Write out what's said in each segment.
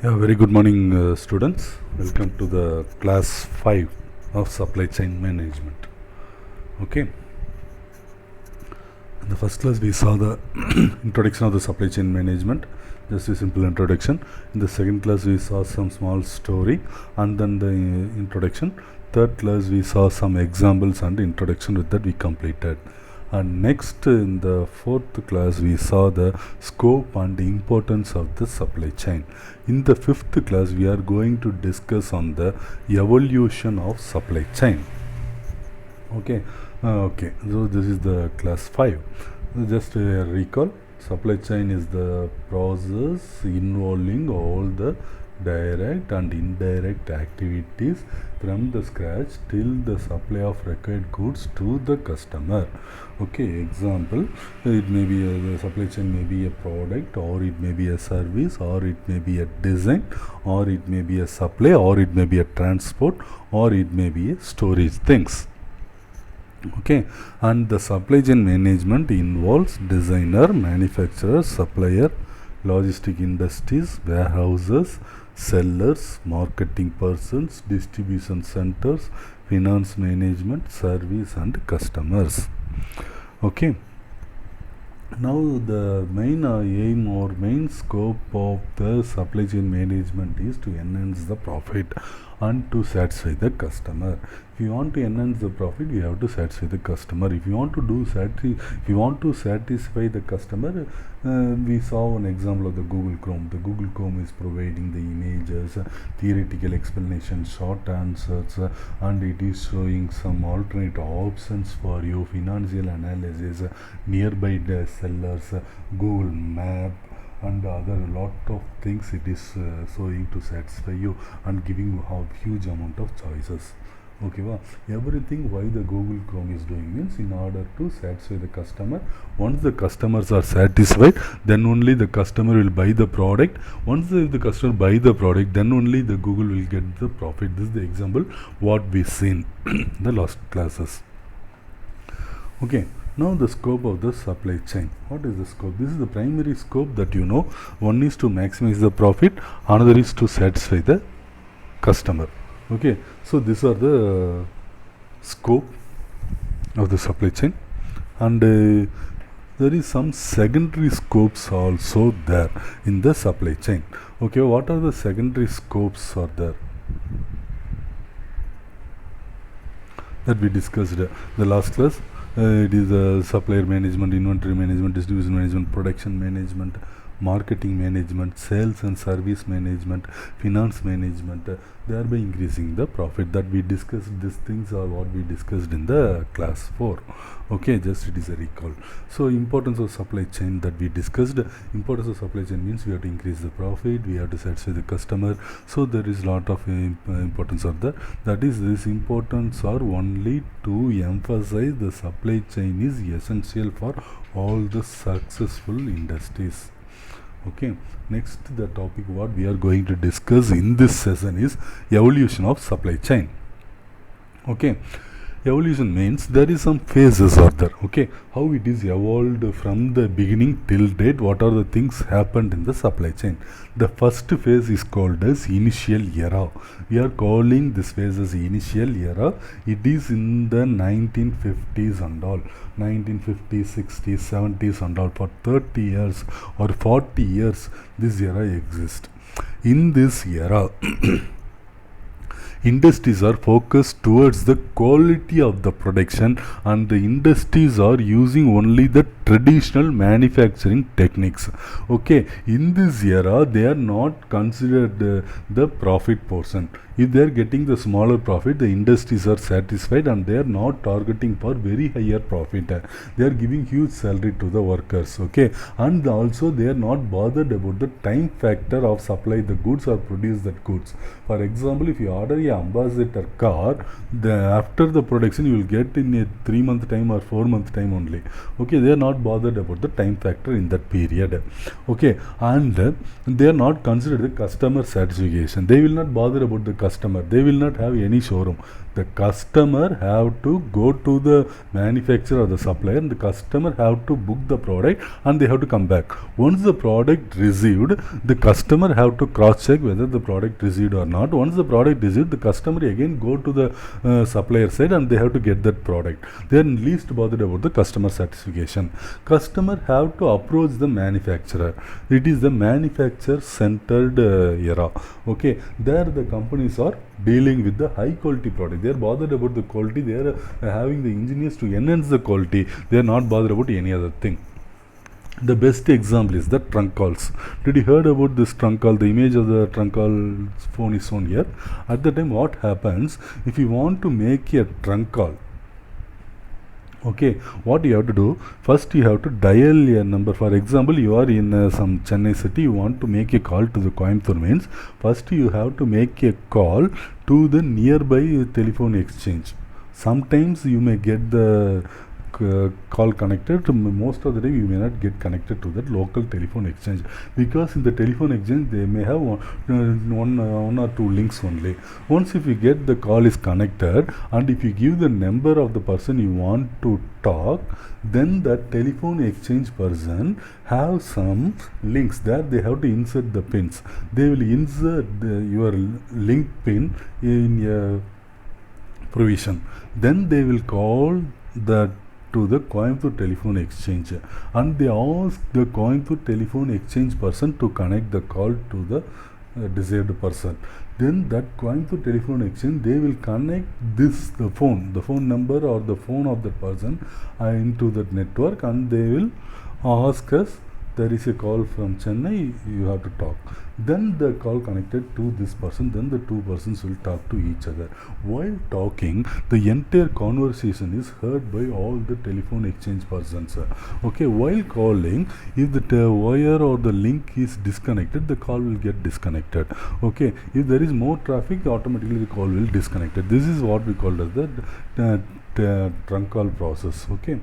Yeah, very good morning, students. Welcome to the class 5 of supply chain management. Okay. In the first class, we saw the introduction of the supply chain management, just a simple introduction. In the second class, we saw some small story and then the introduction. Third class, we saw some examples and introduction. With that, we completed. And next, in the fourth class, we saw the scope and the importance of the supply chain. In the fifth class, we are going to discuss on the evolution of supply chain. Okay, so this is the class 5. Just recall, supply chain is the process involving all the direct and indirect activities from the scratch till the supply of required goods to the customer. Okay, example, it may be the supply chain may be a product, or it may be a service, or it may be a design, or it may be a supply, or it may be a transport, or it may be a storage things. Okay, and the supply chain management involves designer, manufacturer, supplier, logistic industries, warehouses, sellers, marketing persons, distribution centers, finance management, service and customers. Okay, now the main aim or main scope of the supply chain management is to enhance the profit and to satisfy the customer. If you want to enhance the profit, you have to satisfy the customer. If you want to satisfy the customer, we saw one example of the Google Chrome. The Google Chrome is providing the images, theoretical explanation, short answers, and it is showing some alternate options for you, financial analysis, nearby the sellers, Google Map, and other lot of things it is showing to satisfy you and giving you a huge amount of choices. Okay, everything why the Google Chrome is doing means in order to satisfy the customer. Once the customers are satisfied, then only the customer will buy the product. Once the customer buy the product, then only the Google will get the profit. This is the example what we seen the last classes. Okay, now the scope of the supply chain. What is the scope? This is the primary scope that you know. One is to maximize the profit, another is to satisfy the customer. Okay, so these are the scope of the supply chain, and there is some secondary scopes also there in the supply chain. Okay, what are the secondary scopes are there that we discussed the last class? It is supplier management, inventory management, distribution management, production management, marketing management, sales and service management, finance management, thereby increasing the profit. That we discussed, these things are what we discussed in the class 4. Okay, just it is a recall. So importance of supply chain that we discussed. Importance of supply chain means we have to increase the profit, we have to satisfy the customer. So there is lot of importance of that. That is, this importance are only to emphasize the supply chain is essential for all the successful industries. Okay, next the topic what we are going to discuss in this session is evolution of supply chain. Okay, evolution means there is some phases are there. Okay, how it is evolved from the beginning till date, what are the things happened in the supply chain. The first phase is called as initial era. We are calling this phase as initial era. It is in the 1950s and all, 1950s, 60s, 70s and all. For 30 years or 40 years this era exists. In this era industries are focused towards the quality of the production, and the industries are using only the traditional manufacturing techniques. Okay, in this era they are not considered the profit portion. If they are getting the smaller profit, the industries are satisfied and they are not targeting for very higher profit. They are giving huge salary to the workers. Okay, and also they are not bothered about the time factor of supply the goods or produce that goods. For example, if you order a ambassador car, after the production you will get in a 3-month time or 4-month time only. Okay, they are not bothered about the time factor in that period. Okay, and they are not considered the customer satisfaction. They will not bother about the customer. They will not have any showroom. The customer have to go to the manufacturer or the supplier, and the customer have to book the product and they have to come back. Once the product received, the customer have to cross check whether the product received or not. Once the product received, the customer again go to the supplier side and they have to get that product. They are least bothered about the customer satisfaction. Customer have to approach the manufacturer. It is the manufacturer centered era. Okay, there the companies are dealing with the high quality product. They are bothered about the quality. They are having the engineers to enhance the quality. They are not bothered about any other thing. The best example is the trunk calls. Did you heard about this trunk call? The image of the trunk call phone is shown here. At the time, what happens if you want to make a trunk call? Okay, what you have to do, first you have to dial a number. For example, you are in some Chennai city, you want to make a call to the Coimbatore means, first you have to make a call to the nearby telephone exchange. Sometimes you may get the call connected. Most of the time you may not get connected to that local telephone exchange, because in the telephone exchange they may have one or two links only. Once if you get the call is connected and if you give the number of the person you want to talk, then that telephone exchange person have some links there. They have to insert the pins. They will insert your link pin in a provision. Then they will call that to the Coimbatore telephone exchange, and they ask the Coimbatore telephone exchange person to connect the call to the desired person. Then that Coimbatore telephone exchange, they will connect the phone number or the phone of the person into that network, and they will ask us, there is a call from Chennai, you have to talk. Then the call connected to this person, then the two persons will talk to each other. While talking, the entire conversation is heard by all the telephone exchange persons. Okay, while calling, if the wire or the link is disconnected, the call will get disconnected. Okay, if there is more traffic, automatically the call will disconnected. This is what we call as the trunk call process. Okay.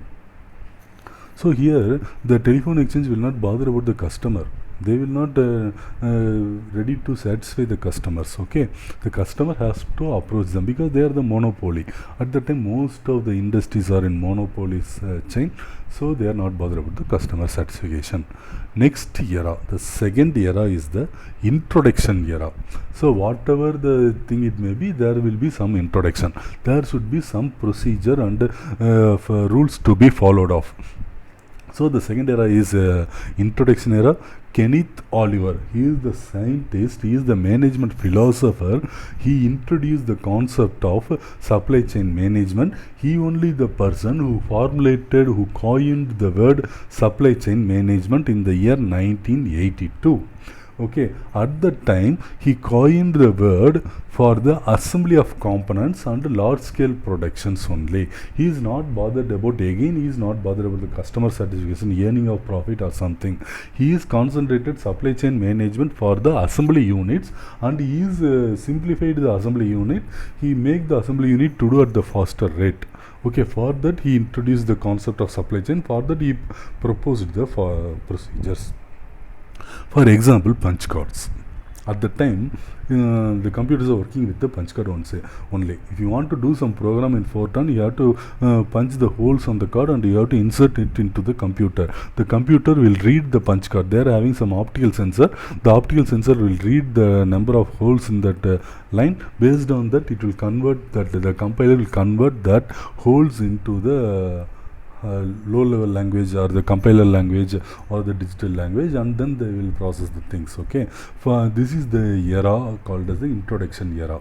So here the telephone exchange will not bother about the customer. They will not ready to satisfy the customers. Okay, the customer has to approach them because they are the monopoly. At the time, most of the industries are in monopolies chain, so they are not bothered about the customer satisfaction. Next era, the second era is the introduction era. So whatever the thing it may be, there will be some introduction. There should be some procedure and rules to be followed off. So the second era is introduction era. Kenneth Oliver, he is the scientist, he is the management philosopher. He introduced the concept of supply chain management. He only the person who formulated, who coined the word supply chain management in the year 1982. Okay, at that time he coined the word for the assembly of components and large scale productions only. He is not bothered about, again he is not bothered about the customer satisfaction, earning of profit or something. He is concentrated supply chain management for the assembly units, and he is simplified the assembly unit. He make the assembly unit to do at the faster rate. Okay, for that he introduced the concept of supply chain. For that he proposed the procedures. For example, punch cards. At the time, the computers are working with the punch card only. If you want to do some program in Fortran, you have to punch the holes on the card and you have to insert it into the computer. The computer will read the punch card. They are having some optical sensor. The optical sensor will read the number of holes in that line. Based on that, it will convert that. The compiler will convert that holes into the low level language or the compiler language or the digital language, and then they will process the things. Okay, for this is the era called as the introduction era.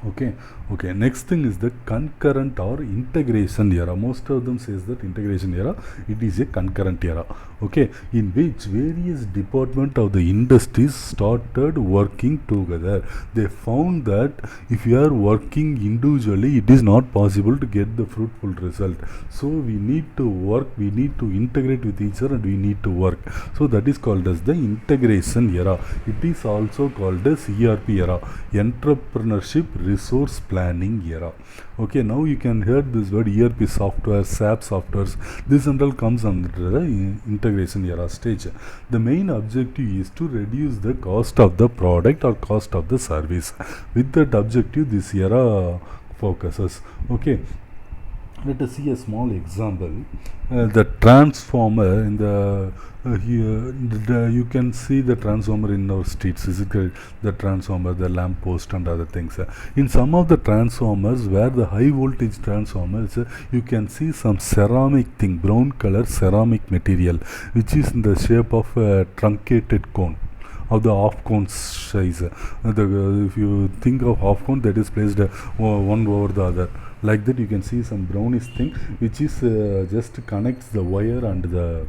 Okay, next thing is the concurrent or integration era. Most of them says that integration era, it is a concurrent era, okay, in which various department of the industries started working together. They found that if you are working individually, it is not possible to get the fruitful result. So we need to work, we need to integrate with each other, and we need to work. So that is called as the integration era. It is also called as ERP era, entrepreneurship resource planning era. Okay, now you can hear this word ERP software, SAP softwares. This and all comes under the integration era stage. The main objective is to reduce the cost of the product or cost of the service. With that objective, this era focuses. Okay, let us see a small example. The transformer in you can see the transformer in our streets. Is it the transformer, the lamp post, and other things? In some of the transformers, where the high voltage transformers, you can see some ceramic thing, brown color ceramic material, which is in the shape of a truncated cone, of the half cone size. If you think of half cone, that is placed one over the other. Like that, you can see some brownish thing, which is just connects the wire and the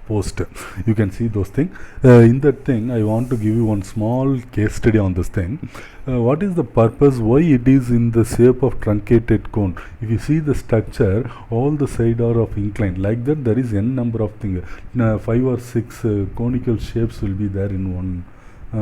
post. You can see those things. In that thing, I want to give you one small case study on this thing. What is the purpose? Why it is in the shape of truncated cone? If you see the structure, all the sides are of incline. Like that, there is n number of things. 5 or 6 conical shapes will be there in one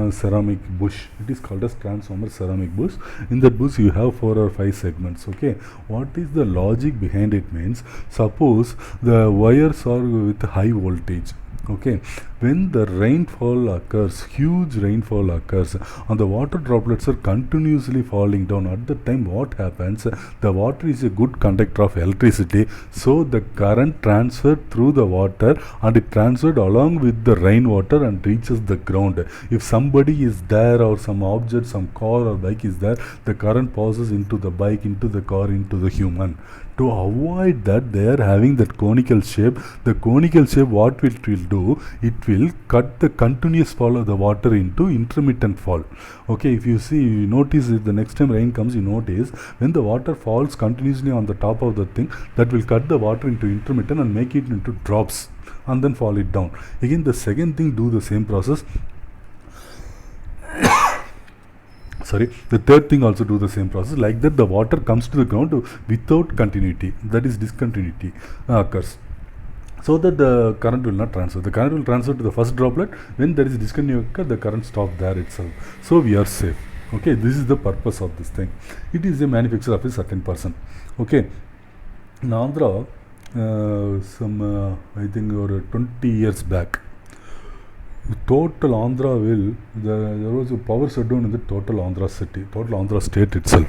ceramic bush. It is called as transformer ceramic bush. In that bush you have 4 or 5 segments. Okay, what is the logic behind it means, suppose the wires are with high voltage. Okay, when the rainfall occurs, huge rainfall occurs, and the water droplets are continuously falling down, at the time what happens, the water is a good conductor of electricity, so the current transferred through the water, and it transferred along with the rainwater and reaches the ground. If somebody is there, or some object, some car or bike is there, the current passes into the bike, into the car, into the human. To avoid that, they are having that conical shape. The conical shape, what it will do, it will cut the continuous fall of the water into intermittent fall. Okay, if you see, you notice it, the next time rain comes, you notice when the water falls continuously on the top of the thing, that will cut the water into intermittent and make it into drops, and then fall it down. Again, the second thing, do the same process. The third thing also do the same process. Like that, the water comes to the ground without continuity, that is discontinuity occurs, so that the current will not transfer. The current will transfer to the first droplet. When there is discontinuity, the current stops there itself, so we are safe. Okay, this is the purpose of this thing. It is a manufacture of a certain person. Okay, in Andhra, I think over 20 years back, total Andhra there was a power shutdown in the total Andhra city, total Andhra state itself.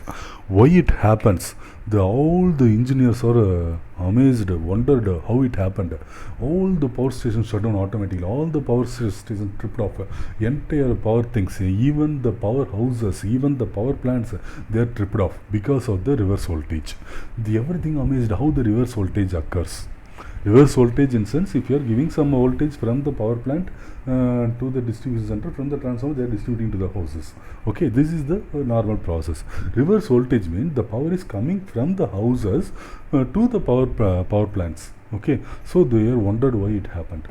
Why it happens? All the engineers are amazed, wondered how it happened. All the power stations shut down automatically. All the power stations tripped off. Entire power things, even the power houses, even the power plants, they are tripped off because of the reverse voltage. Everything amazed how the reverse voltage occurs. Reverse voltage in sense, if you are giving some voltage from the power plant to the distribution center, from the transformer they are distributing to the houses. Okay, this is the normal process. Reverse voltage means the power is coming from the houses to the power plants. Okay, so they are wondered why it happened.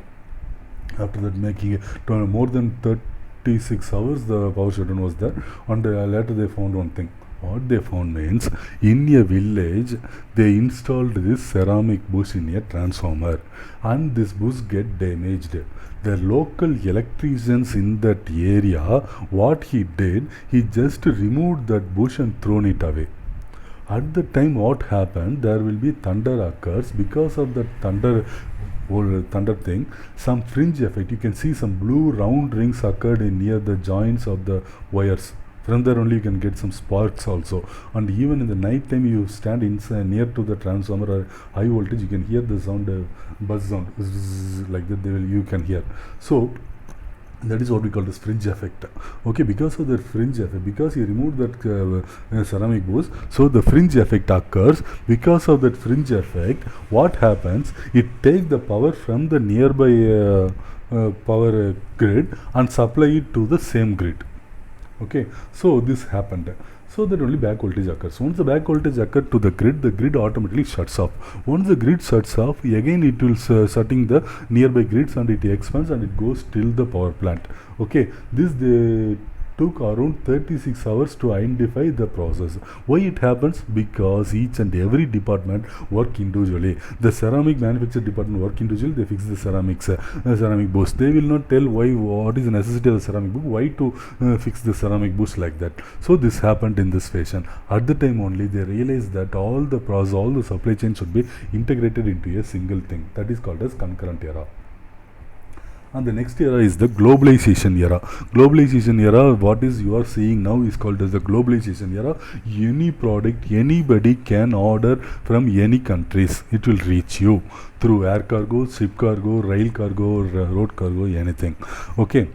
After that, making more than 36 hours the power shutdown was there, and later they found one thing. What they found means, in a village, they installed this ceramic bush in a transformer, and this bush get damaged. The local electricians in that area, what he did, he just removed that bush and thrown it away. At the time, what happened, there will be thunder occurs. Because of the thunder thing, some fringe effect, you can see some blue round rings occurred near the joints of the wires. From there only you can get some sparks also. And even in the night time, you stand inside near to the transformer or high voltage, you can hear the sound, buzz sound, like that you can hear. So that is what we call as fringe effect. Okay, because of the fringe effect, because you remove that ceramic bush, so the fringe effect occurs. Because of that fringe effect, what happens, it takes the power from the nearby power grid and supply it to the same grid. Okay, so this happened. so that only back voltage occurs. Once the back voltage occurs to the grid automatically shuts off. Once the grid shuts off, again it will shutting the nearby grids and it expands and it goes till the power plant. Okay, this they took around 36 hours to identify the process. Why it happens? Because each and every department work individually. The ceramic manufacture department work individually, they fix the ceramic boost. They will not tell why, what is the necessity of the ceramic boost, why to fix the ceramic boost like that. So this happened in this fashion. At the time only they realized that all the process, all the supply chain should be integrated into a single thing. That is called as concurrent era. And the next era is the globalization era. Globalization era, what is you are seeing now is called as the globalization era. Any product anybody can order from any countries. It will reach you through air cargo, ship cargo, rail cargo, road cargo, anything. Okay.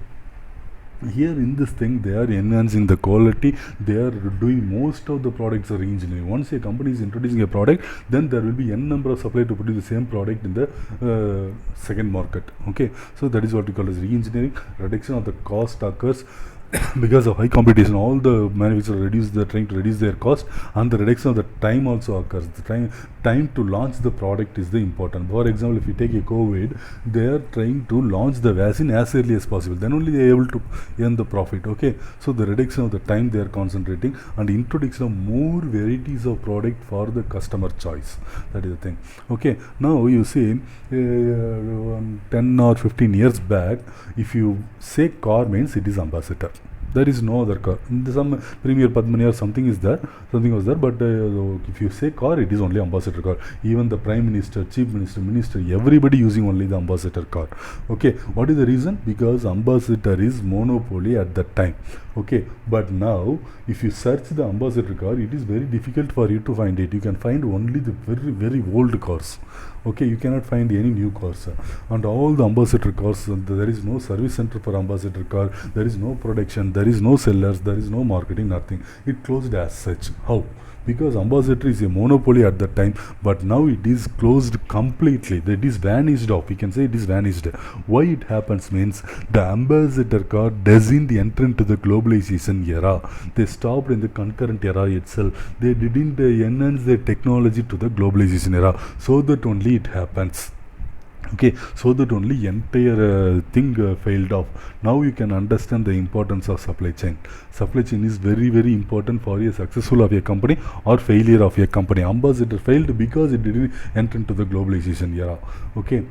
Here in this thing they are enhancing the quality, they are doing most of the products are re-engineering. Once a company is introducing a product, then there will be n number of suppliers to produce the same product in the second market. Okay, so that is what we call as re-engineering. Reduction of the cost occurs because of high competition. All the manufacturers trying to reduce their cost, and the reduction of the time also occurs. The time to launch the product is the important. For example, if you take a COVID, they are trying to launch the vaccine as early as possible, then only they are able to earn the profit. Okay, so the reduction of the time they are concentrating, and introduction of more varieties of product for the customer choice. That is the thing. Okay, now you see 10 or 15 years back, if you say car means it is ambassador. There is no other car. Some Premier Padmani or something was there, but if you say car, it is only ambassador car. Even the Prime Minister, Chief Minister, everybody using only the ambassador car. Okay, what is the reason? Because ambassador is monopoly at that time. Okay, but now if you search the ambassador car, it is very difficult for you to find it. You can find only the very old cars. Okay, you cannot find any new cars. And all the ambassador cars, there is no service center for ambassador car, there is no production, there is no sellers, there is no marketing, nothing. It closed as such. How? Because ambassador is a monopoly at that time, but now it is closed completely. That is vanished off. We can say it is vanished. Why it happens means the ambassador car doesn't enter into the globalization era. They stopped in the concurrent era itself. They didn't enhance their technology to the globalization era, so that only it happens. Okay, so that only entire thing failed off. Now you can understand the importance of supply chain. Supply chain is very important for a successful of a company or failure of a company. Ambassador failed because it didn't enter into the globalization era. Okay.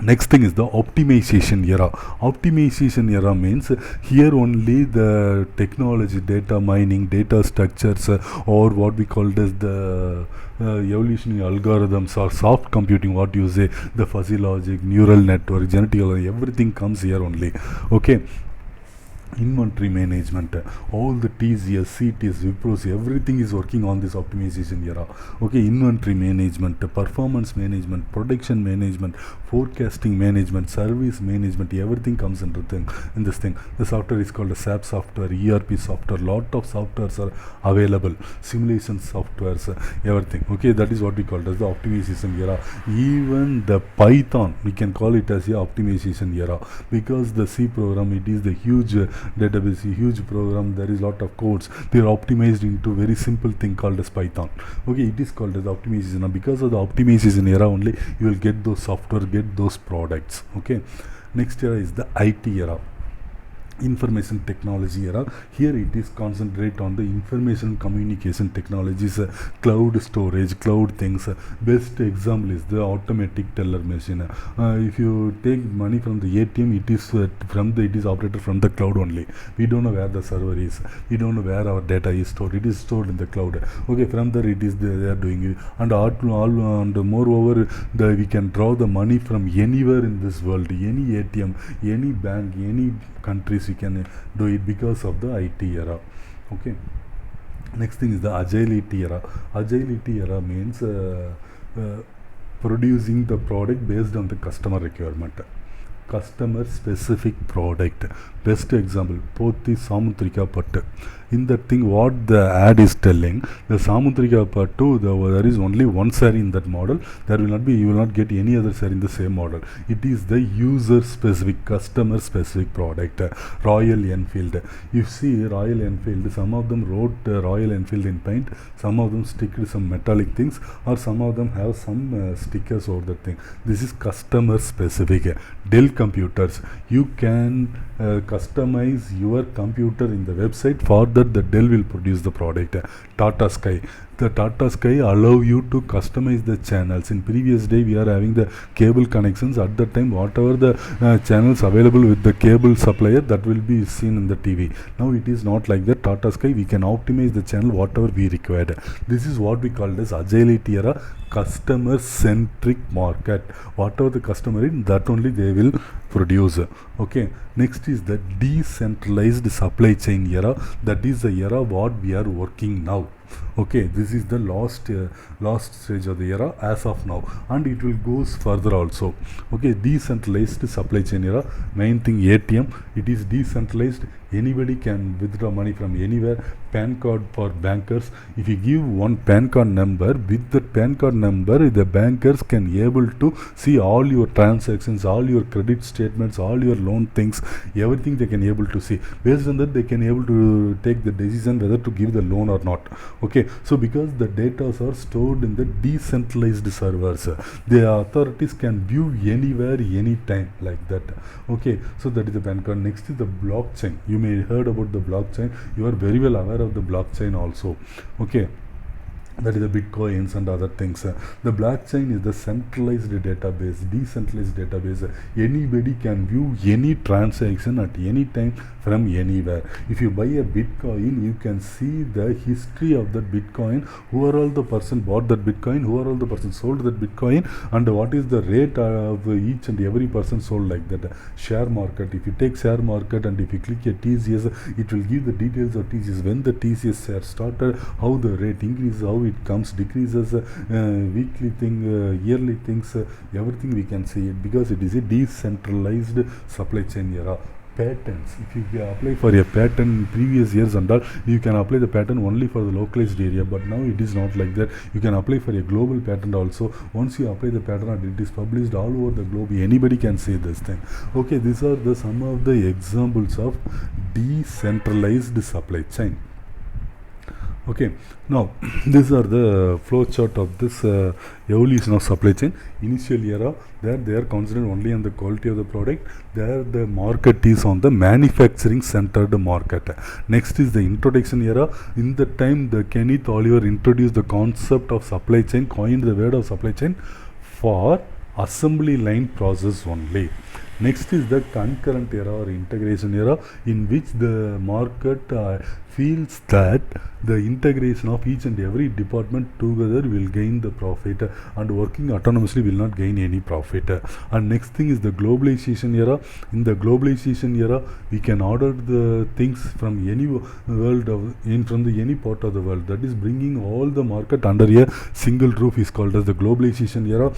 Next thing is the optimization era. Optimization era means here only the technology, data mining, data structures, or what we call as the evolutionary algorithms or soft computing, what you say, the fuzzy logic, neural network, genetic, everything comes here only. Okay. Inventory management, all the TCS, CTS, Wipros, everything is working on this optimization era. Okay, inventory management, performance management, production management, forecasting management, service management, everything comes in this thing. The software is called a SAP software, ERP software, lot of softwares are available, simulation softwares, everything. Okay, that is what we call as the optimization era. Even the Python, we can call it as a optimization era, because the C program, it is the huge database, huge program, there is lot of codes, they are optimized into very simple thing called as Python. Okay, it is called as optimization. Now because of the optimization era only, you will get those software, get those products. Okay, next era is the IT era, information technology era. Here it is concentrate on the information communication technologies, cloud storage, cloud things. Best example is the automatic teller machine. If you take money from the ATM, it is operated from the cloud only. We don't know where the server is, we don't know where our data is stored. It is stored in the cloud. Okay, from there it is they are doing it, and moreover we can draw the money from anywhere in this world, any ATM, any bank, any countries, you can do it because of the IT era. Okay, next thing is the agility era. Agility era means producing the product based on the customer requirement, customer specific product. Best example, Pothi Samutrika Pattu. in that thing what the ad is telling, the Samudrika part 2, there is only one saree in that model. There will not be, you will not get any other saree in the same model. It is the user specific, customer specific product. Royal Enfield, you see Royal Enfield, some of them wrote Royal Enfield in paint, some of them sticked some metallic things, or some of them have some stickers over the thing. This is customer specific. Dell computers, you can customize your computer in the website. For that, the Dell will produce the product. Tata Sky, the Tata Sky allow you to customize the channels. In previous day we are having the cable connections. At that time, whatever the channels available with the cable supplier, that will be seen in the TV. Now it is not like that. Tata Sky, we can optimize the channel whatever we required. This is what we call as agility era, customer centric market. Whatever the customer in, that only they will produce. Okay, next is the decentralized supply chain era. That is the era what we are working now. Okay, this is the last stage of the era as of now, and it will goes further also. Okay, decentralized supply chain era, main thing ATM, it is decentralized. Anybody can withdraw money from anywhere. PAN card for bankers, if you give one PAN card number, with that PAN card number the bankers can able to see all your transactions, all your credit statements, all your loan things, everything they can able to see. Based on that, they can able to take the decision whether to give the loan or not. Okay, so because the data are stored in the decentralized servers, the authorities can view anywhere, anytime, like that. Okay, so that is the PAN card. Next is the blockchain. You may heard about the blockchain, you are very well aware of the blockchain also. Okay, that is the bitcoins and other things. The blockchain is the centralized database, decentralized database. Anybody can view any transaction at any time from anywhere. If you buy a bitcoin, you can see the history of that bitcoin, who are all the person bought that bitcoin, who are all the person sold that bitcoin, and what is the rate of each and every person sold, like that. Share market, if you take share market and if you click a TCS, it will give the details of TCS, when the TCS share started, how the rate increases, how it comes, decreases, weekly thing, yearly things, everything we can see it, because it is a decentralized supply chain era. Patents, if you apply for a patent in previous years and all, you can apply the patent only for the localized area, but now it is not like that. You can apply for a global patent also. Once you apply the patent and it is published all over the globe, anybody can say this thing. Okay, these are the some of the examples of decentralized supply chain. Okay, now these are the flow chart of this evolution of supply chain. Initial era, there they are concentrated only on the quality of the product. There the market is on the manufacturing centered market. Next is the introduction era. In the time the Kenneth Oliver introduced the concept of supply chain, coined the word of supply chain for assembly line process only. Next is the concurrent era or integration era, in which the market feels that the integration of each and every department together will gain the profit, and working autonomously will not gain any profit. And next thing is the globalization era. In the globalization era, we can order the things from any world from the any part of the world. That is bringing all the market under a single roof is called as the globalization era.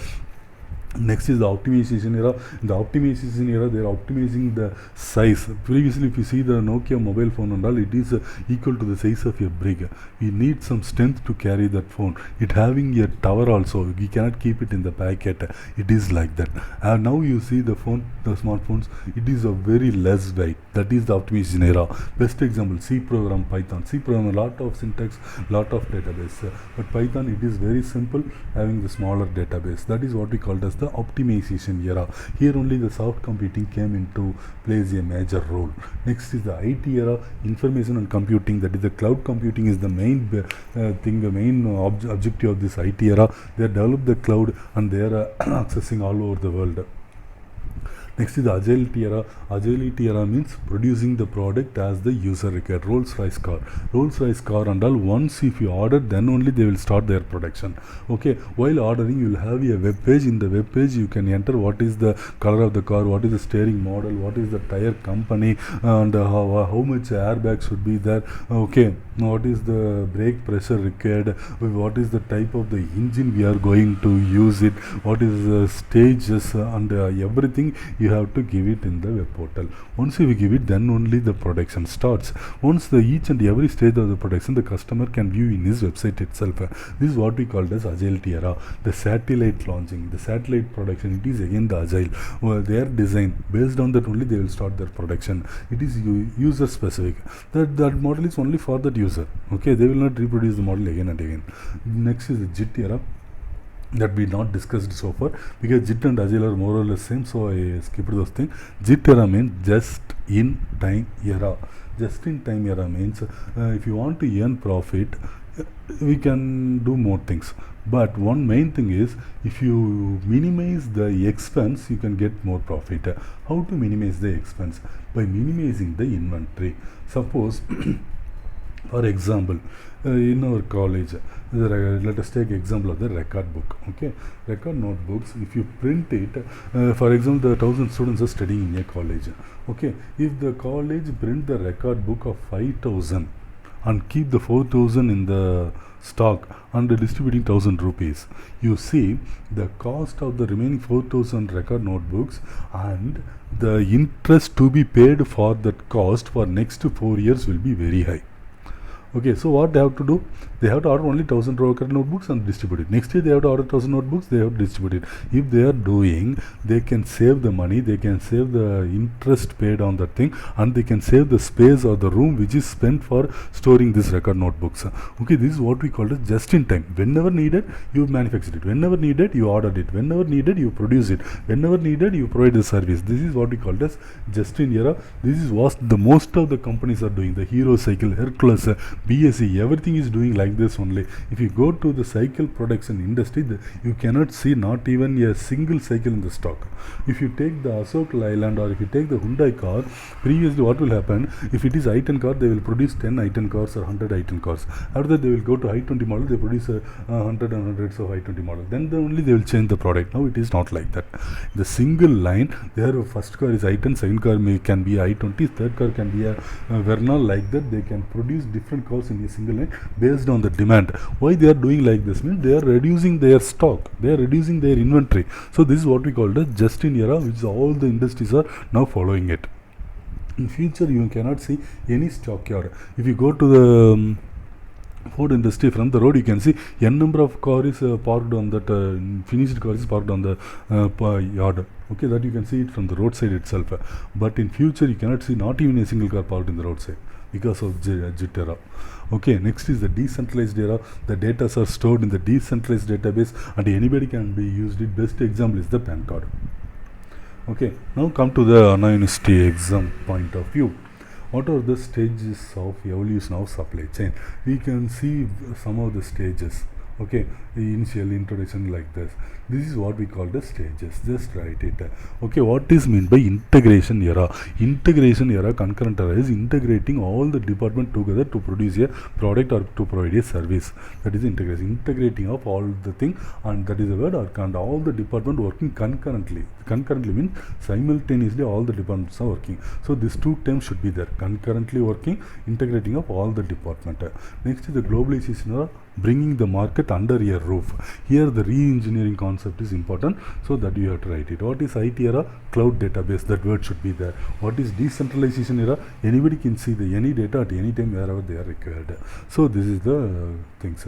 Next is the optimization era. In the optimization era, they are optimizing the size. Previously, if you see the Nokia mobile phone and all, it is equal to the size of a brick. We need some strength to carry that phone. It having a tower also, we cannot keep it in the packet. It is like that. And now you see the phone, the smartphones, it is a very less weight. That is the optimization era. Best example, C program, Python. C program, a lot of syntax, lot of database. But Python, it is very simple, having the smaller database. That is what we called as the optimization era. Here only the soft computing came into plays a major role. Next is the IT era, information and computing. That is the cloud computing is the main thing, the main objective of this IT era. They develop the cloud and they are accessing all over the world. Next is the agility era. Agility era means producing the product as the user required. Rolls-Royce car. Rolls-Royce car and all, once if you order, then only they will start their production. Okay, while ordering you will have a web page. In the web page you can enter what is the color of the car, what is the steering model, what is the tire company, and how much airbag should be there. Okay, what is the brake pressure required, what is the type of the engine we are going to use it, what is the stages, and everything you have to give it in the web portal. Once you give it, then only the production starts. Once the each and every stage of the production, the customer can view in his website itself. This is what we call as agility era. The satellite launching, the satellite production, it is again the agile. Their design, based on that only they will start their production. It is user specific. That model is only for that user. Okay, they will not reproduce the model again and again. Next is the JIT era, that we not discussed so far, because JIT and Agile are more or less same, so I skipped those things. JIT era means just in time era. Just in time era means if you want to earn profit, we can do more things, but one main thing is if you minimize the expense, you can get more profit. How to minimize the expense? By minimizing the inventory. Suppose for example, in our college, let us take example of the record book. Okay, record notebooks, if you print it, for example, the 1,000 students are studying in a college. Okay, if the college print the record book of 5,000 and keep the 4,000 in the stock and distributing 1,000 rupees, you see the cost of the remaining 4,000 record notebooks and the interest to be paid for that cost for next 4 years will be very high. Okay, so what they have to do? They have to order only 1,000 record notebooks and distribute it. Next year they have to order 1,000 notebooks, they have to distribute it. If they are doing, they can save the money, they can save the interest paid on that thing, and they can save the space or the room which is spent for storing these record notebooks. Okay, this is what we call it just in time. Whenever needed, you manufacture it. Whenever needed, you order it. Whenever needed, you produce it. Whenever needed, you provide the service. This is what we call as just in era. This is what the most of the companies are doing. The Hero Cycle, Hercules, BSE, everything is doing like this only. If you go to the cycle production industry, you cannot see not even a single cycle in the stock. If you take the Ashok Leyland or if you take the Hyundai car, previously what will happen, if it is i10 car, they will produce 10 i10 cars or 100 i10 cars. After that they will go to i20 model, they produce 100 and hundreds of i20 model. Then only they will change the product. Now it is not like that. The single line, their first car is i10, second car can be i20, third car can be a Verna, like that. They can produce different cars in a single line based on the demand. Why they are doing like this means they are reducing their stock, they are reducing their inventory. So this is what we call the just in era, which all the industries are now following it. In future you cannot see any stockyard. If you go to the Ford industry from the road, you can see n number of cars parked on that finished cars parked on the yard. Okay, that you can see it from the roadside itself. But in future you cannot see not even a single car parked in the roadside because of JIT era. Okay, next is the decentralized era. The data are stored in the decentralized database and anybody can be used it. Best example is the PAN card. Okay, now come to the Anna University exam point of view. What are the stages of evolution of supply chain? We can see some of the stages. Okay, the initial introduction like this. This is what we call the stages. Just write it. Okay, what is meant by integration era? Integration era, concurrent era, is integrating all the department together to produce a product or to provide a service. That is integration. Integrating of all the thing, and that is a word, and all the department working concurrently. Concurrently means simultaneously all the departments are working. So these two terms should be there. Concurrently working, integrating of all the department. Next is the globalization era, bringing the market under a roof. Here the re-engineering concept is important, so that you have to write it. What is IT era? Cloud database, that word should be there. What is decentralization era? Anybody can see the any data at any time wherever they are required. So this is the things.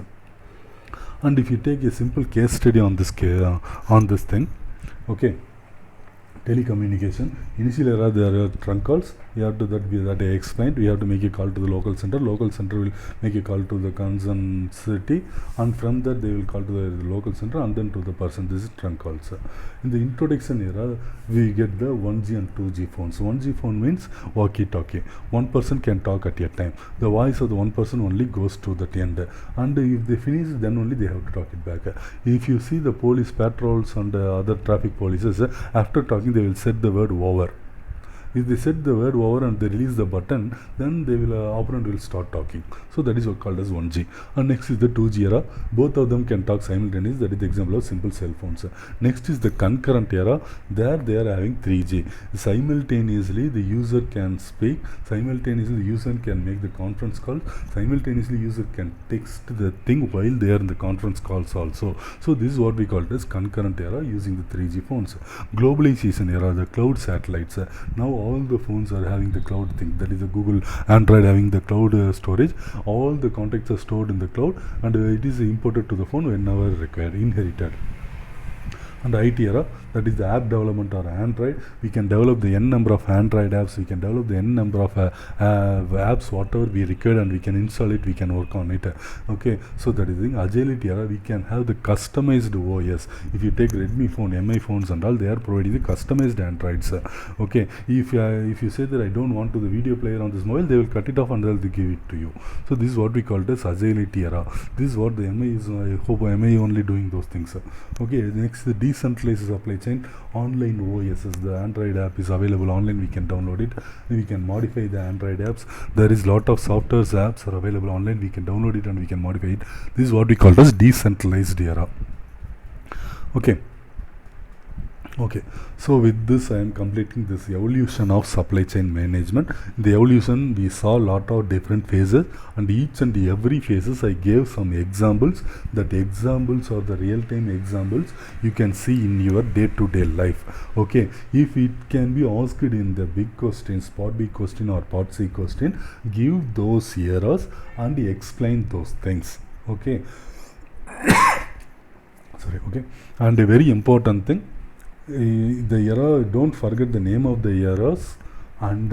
And if you take a simple case study on this thing, okay, telecommunication, initial era there are trunk calls. You have to that I explained. We have to make a call to the local center. Local center will make a call to the concerned city, and from that they will call to the local center and then to the person. This is trunk calls. In the introduction era, we get the 1G and 2G phones. 1G phone means walkie-talkie. One person can talk at a time. The voice of the one person only goes to that end, and if they finish, then only they have to talk it back. If you see the police patrols and other traffic polices, after talking they will set the word over. If they set the word over and they release the button, then they will operand will start talking. So that is what called as 1G. And next is the 2G era. Both of them can talk simultaneously. That is the example of simple cell phones. Next is the concurrent era. There they are having 3G. Simultaneously the user can speak. Simultaneously the user can make the conference call. Simultaneously user can text the thing while they are in the conference calls also. So this is what we call it as concurrent era using the 3G phones. Globalization era, the cloud satellites. Now all the phones are having the cloud thing. That is the Google Android having the cloud storage. All the contacts are stored in the cloud, and it is imported to the phone whenever required, inherited. And the IT era, that is the app development or Android. We can develop the n number of Android apps, we can develop the n number of apps, whatever we require, and we can install it, we can work on it. Okay, so that is the agility era. We can have the customized OS. If you take Redmi phone, MI phones and all, they are providing the customized Androids. Okay, if you say that I don't want to the video player on this mobile, they will cut it off and they'll give it to you. So this is what we call it as agility era. This is what the MI is. I hope MI only doing those things. Okay, next the decentralized supply chain. Online OSs, the Android app is available online, we can download it, we can modify the Android apps. There is lot of software apps are available online, we can download it and we can modify it. This is what we call as decentralized era. Okay, so with this I am completing this evolution of supply chain management. In the evolution we saw a lot of different phases, and each and every phases I gave some examples. That examples are the real-time examples you can see in your day-to-day life. Okay, if it can be asked in the big questions, part B question or part C question, give those eras and explain those things. Okay. Sorry. Okay, and a very important thing, the era, don't forget the name of the eras, and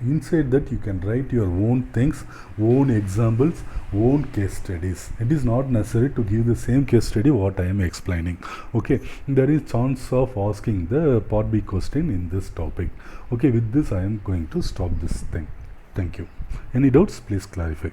inside that you can write your own things, own examples, own case studies. It is not necessary to give the same case study what I am explaining. Okay, there is chance of asking the part B question in this topic. Okay, with this I am going to stop this thing. Thank you. Any doubts, please clarify.